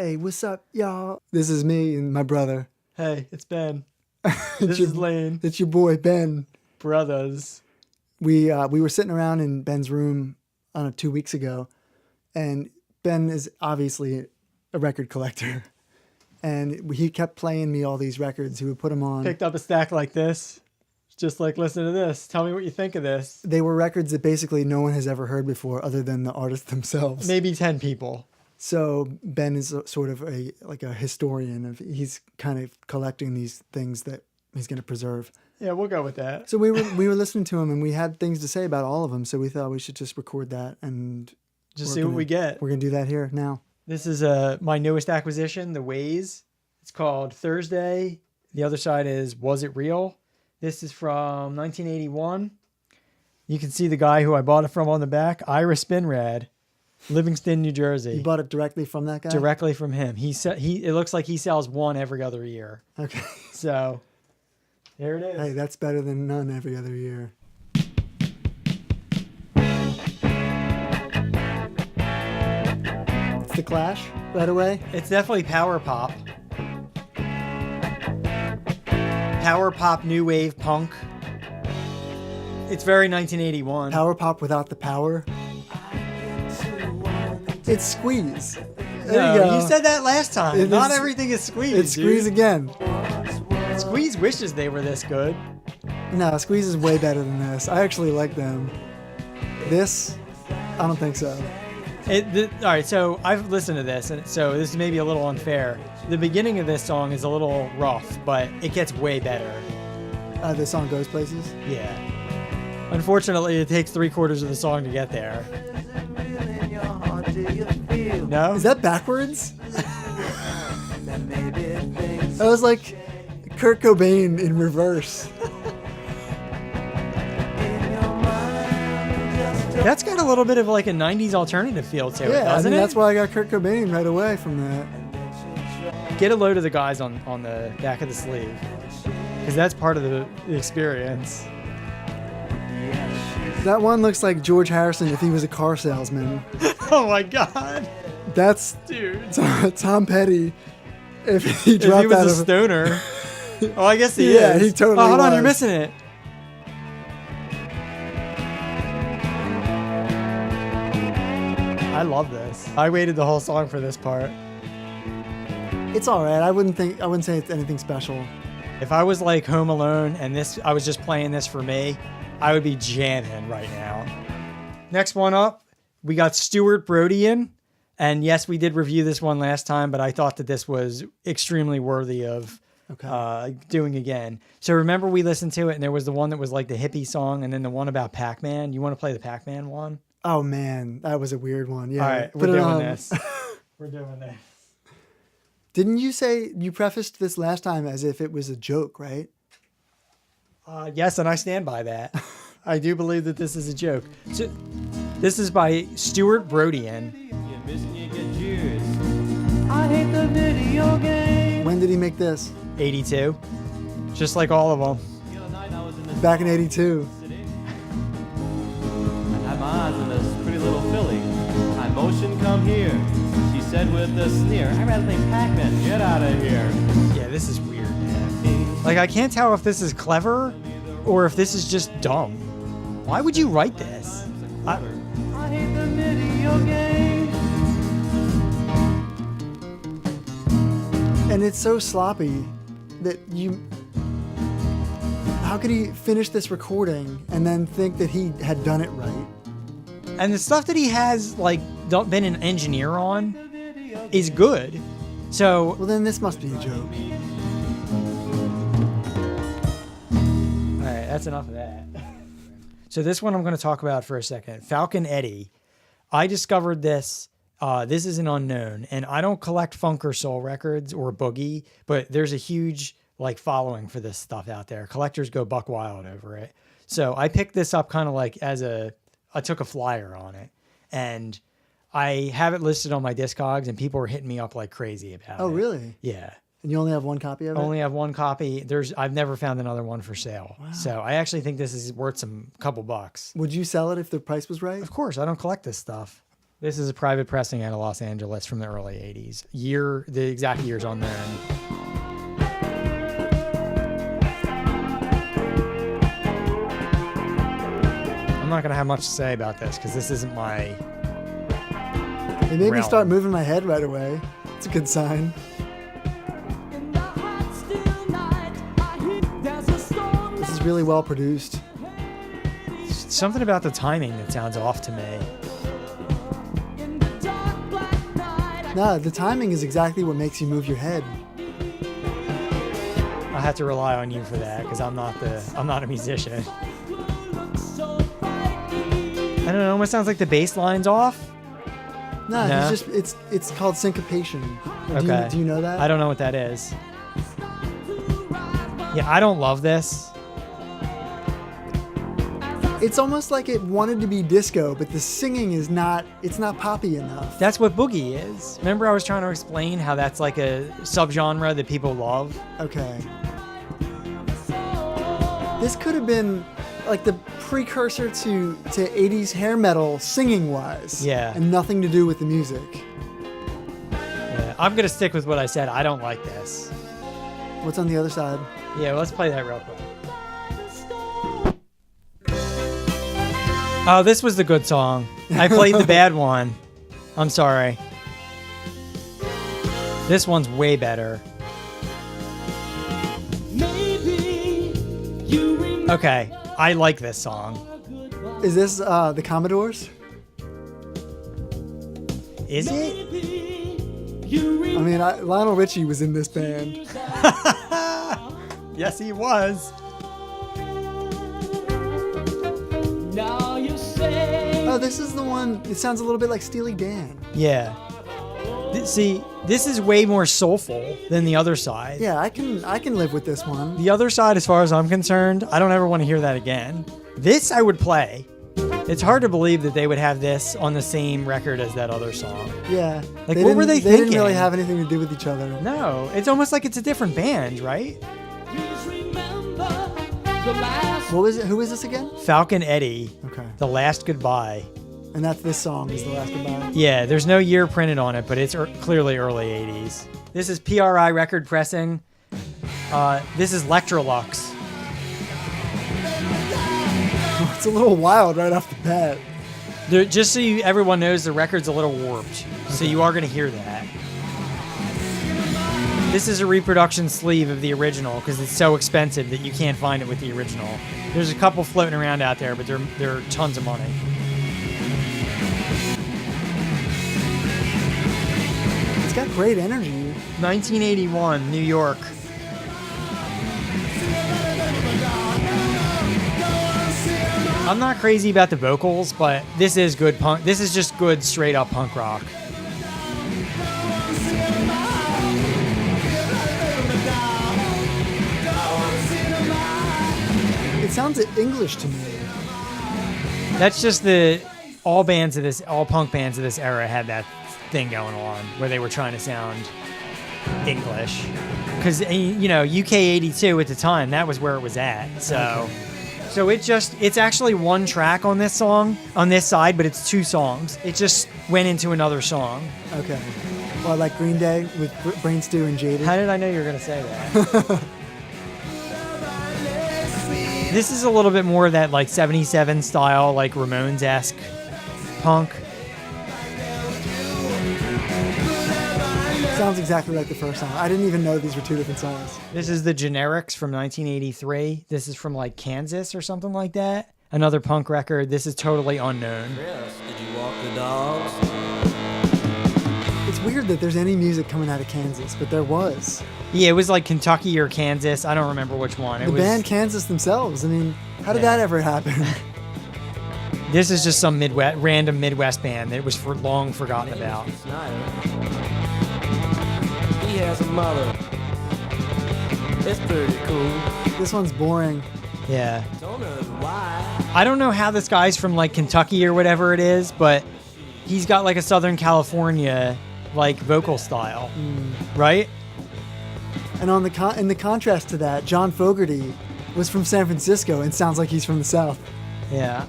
Hey, what's up, y'all? This is me and my brother. Hey, it's Ben. This is Lane. It's your boy, Ben. Brothas. We were sitting around in Ben's room 2 weeks ago, and Ben is obviously a record collector. And he kept playing me all these records. He would put them on. Picked up a stack like this. Just like, listen to this. Tell me what you think of this. They were records that basically no one has ever heard before other than the artists themselves. Maybe 10 people. So Ben is sort of a historian. He's kind of collecting these things that he's going to preserve. Yeah, we'll go with that. So we were listening to him, and we had things to say about all of them. So we thought we should just record that and just see what we get. We're going to do that here now. This is my newest acquisition, the Waze. It's called Thursday. The other side is Was It Real? This is from 1981. You can see the guy who I bought it from on the back, Ira Spinrad, Livingston, New Jersey. You bought it directly from that guy? Directly from him. It looks like he sells one every other year. Okay. So there it is. Hey, that's better than none every other year. It's The Clash, right away. It's definitely power pop. Power pop, new wave, punk. It's very 1981. Power pop without the power. It's Squeeze. There you go. You said that last time. Not everything is Squeeze. It's Squeeze again. Squeeze wishes they were this good. No, Squeeze is way better than this. I actually like them. This, I don't think so. All right, so I've listened to this, and so this is maybe a little unfair. The beginning of this song is a little rough, but it gets way better. The song goes places? Yeah. Unfortunately, it takes 3/4 of the song to get there. No? Is that backwards? That was like Kurt Cobain in reverse. That's got a little bit of like a 90s alternative feel to it, doesn't it? That's why I got Kurt Cobain right away from that. Get a load of the guys on the back of the sleeve, because that's part of the experience. That one looks like George Harrison if he was a car salesman. Oh my God. That's dude. Tom Petty if he dropped if he was out a of stoner. Oh, I guess he is. Yeah, he totally hold on, was. you're missing it. I love this. I waited the whole song for this part. It's all right. I wouldn't say it's anything special. If I was like home alone and I was just playing this for me, I would be jamming right now. Next one up, we got Stuart Brody in. And yes, we did review this one last time, but I thought that this was extremely worthy of doing again. So remember we listened to it, and there was the one that was like the hippie song, and then the one about Pac-Man. You want to play the Pac-Man one? Oh man, that was a weird one. Yeah. All right, we're doing this. We're doing this. Didn't you say you prefaced this last time as if it was a joke, right? Yes, and I stand by that. I do believe that this is a joke. So, this is by Stuart Brody. I hate the video game. When did he make this? 82. Just like all of them. Back in 82. I had my eyes on this pretty little filly. I motion come here. She said with a sneer, I'd rather play Pac-Man. Get out of here. Yeah, this is weird, man. Like, I can't tell if this is clever or if this is just dumb. Why would you write this? I hate the video game. And it's so sloppy that how could he finish this recording and then think that he had done it right? And the stuff that he has, like, been an engineer on is good. So... Well, then this must be a joke. All right, that's enough of that. So this one I'm going to talk about for a second. Falcon Eddie. I discovered this. This is an unknown, and I don't collect funk or soul records or boogie, but there's a huge like following for this stuff out there. Collectors go buck wild over it. So I picked this up kind of like I took a flyer on it, and I have it listed on my Discogs, and people are hitting me up like crazy about it. Oh, really? Yeah. And you only have one copy of it? Only have one copy. I've never found another one for sale. Wow. So I actually think this is worth some couple bucks. Would you sell it if the price was right? Of course, I don't collect this stuff. This is a private pressing out of Los Angeles from the early 80s. The exact year's unknown. I'm not going to have much to say about this because this isn't my It made me realm. start moving my head right away. It's a good sign. This is really well produced. Something about the timing that sounds off to me. No, the timing is exactly what makes you move your head. I'll have to rely on you for that because I'm not a musician. I don't know, it almost sounds like the bass line's off. No, No? it's called syncopation. Okay. Do you know that? I don't know what that is. Yeah, I don't love this. It's almost like it wanted to be disco, but the singing is not, it's not poppy enough. That's what boogie is. Remember I was trying to explain how that's like a subgenre that people love? Okay. This could have been like the precursor to 80s hair metal singing wise. Yeah. And nothing to do with the music. Yeah, I'm going to stick with what I said. I don't like this. What's on the other side? Yeah, let's play that real quick. Oh, this was the good song. I played the bad one. I'm sorry. This one's way better. Okay, I like this song. Is this the Commodores? Is it? I mean, Lionel Richie was in this band. Yes, he was. Oh, this is the one. It sounds a little bit like Steely Dan. Yeah. See, this is way more soulful than the other side. Yeah, I can live with this one. The other side, as far as I'm concerned, I don't ever want to hear that again. This I would play. It's hard to believe that they would have this on the same record as that other song. Yeah. Like, what were they They didn't thinking? really have anything to do with each other. No, it's almost like it's a different band, right? What was it? Who is this again? Falcon Eddie, Okay. The Last Goodbye. And that's this song is The Last Goodbye. Yeah, there's no year printed on it, but it's clearly early 80s. This is PRI record pressing. This is Electrolux. It's a little wild right off the bat. Just so everyone knows, the record's a little warped, so you are going to hear that. This is a reproduction sleeve of the original because it's so expensive that you can't find it with the original. There's a couple floating around out there, but they're tons of money. It's got great energy. 1981, New York. I'm not crazy about the vocals, but this is good punk. This is just good straight up punk rock. It sounds English to me. That's just all punk bands of this era had that thing going on where they were trying to sound English. Because, UK 82 at the time, that was where it was at. So it's actually one track on this song, on this side, but it's two songs. It just went into another song. Okay. Well, like Green Day with Brain Stew and Jaded. How did I know you were going to say that? This is a little bit more of that like 77 style, like Ramones-esque punk. Sounds exactly like the first song. I didn't even know these were two different songs. This is the Generics from 1983. This is from like Kansas or something like that. Another punk record. This is totally unknown. Did you walk the dogs? It's weird that there's any music coming out of Kansas, but there was. Yeah, it was like Kentucky or Kansas. I don't remember which one. The band Kansas themselves. I mean, how did that ever happen? This is just some random Midwest band that was long forgotten about. He has a mother. It's pretty cool. This one's boring. Yeah. Don't know why. I don't know how this guy's from like Kentucky or whatever it is, but he's got like a Southern California like vocal style, right? And in the contrast to that, John Fogerty was from San Francisco and sounds like he's from the South. Yeah.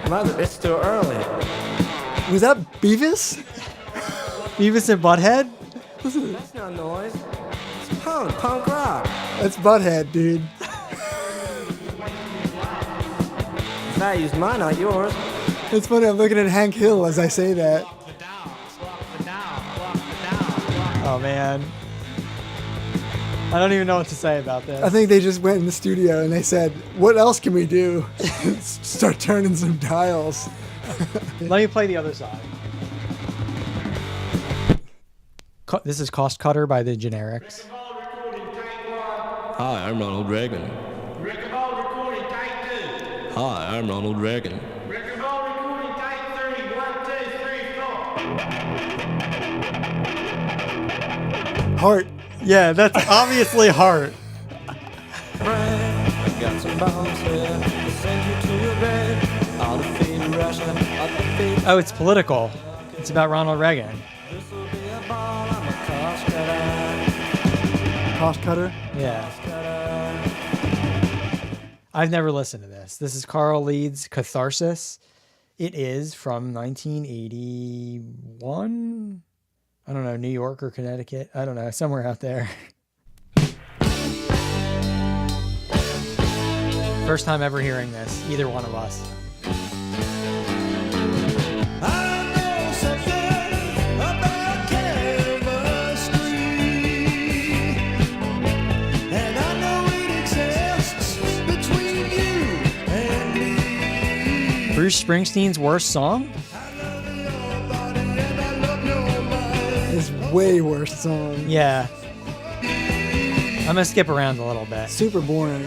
Mother, it's too early. Was that Beavis? Beavis and Butthead? That's not noise. It's punk rock. That's Butthead, dude. Values mine, not yours. It's funny, I'm looking at Hank Hill as I say that. Oh, man. I don't even know what to say about this. I think they just went in the studio and they said, what else can we do? Start turning some dials. Let me play the other side. This is Cost Cutter by the Generics. Hi, I'm Ronald Reagan. Hi, I'm Ronald Reagan. Heart. Yeah, that's obviously Heart. Got some bombs here. We'll send you to your grave. I'll defeat Russia. I'll defeat. Oh, it's political. It's about Ronald Reagan. This will be a ball. I'm a cost cutter. Cost cutter. Yeah. I've never listened to this. This is Carl Leeds' Catharsis. It is from 1981. I don't know, New York or Connecticut. I don't know, somewhere out there. First time ever hearing this, either one of us. I know something about chemistry, and I know it exists between you and me. Bruce Springsteen's worst song? His way worse song. Yeah. I'm gonna skip around a little bit. Super boring.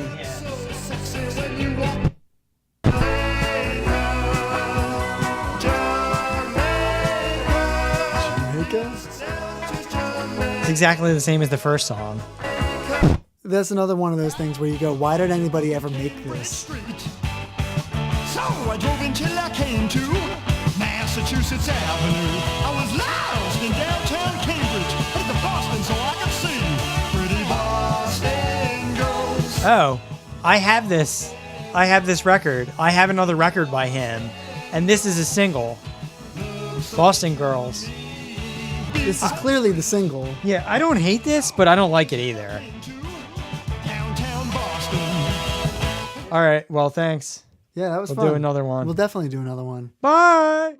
Jamaica? It's exactly the same as the first song. That's another one of those things where you go, why did anybody ever make this? So I drove until I came to Massachusetts Avenue. I was lost in downtown Cambridge, headed to Boston so I could see pretty Boston girls. Oh, I have this record. I have another record by him, and this is a single. Boston Girls. This is clearly the single. Yeah, I don't hate this, but I don't like it either. Downtown Boston. All right, well, thanks. Yeah, that was We'll fun. do another one. We'll definitely do another one. Bye!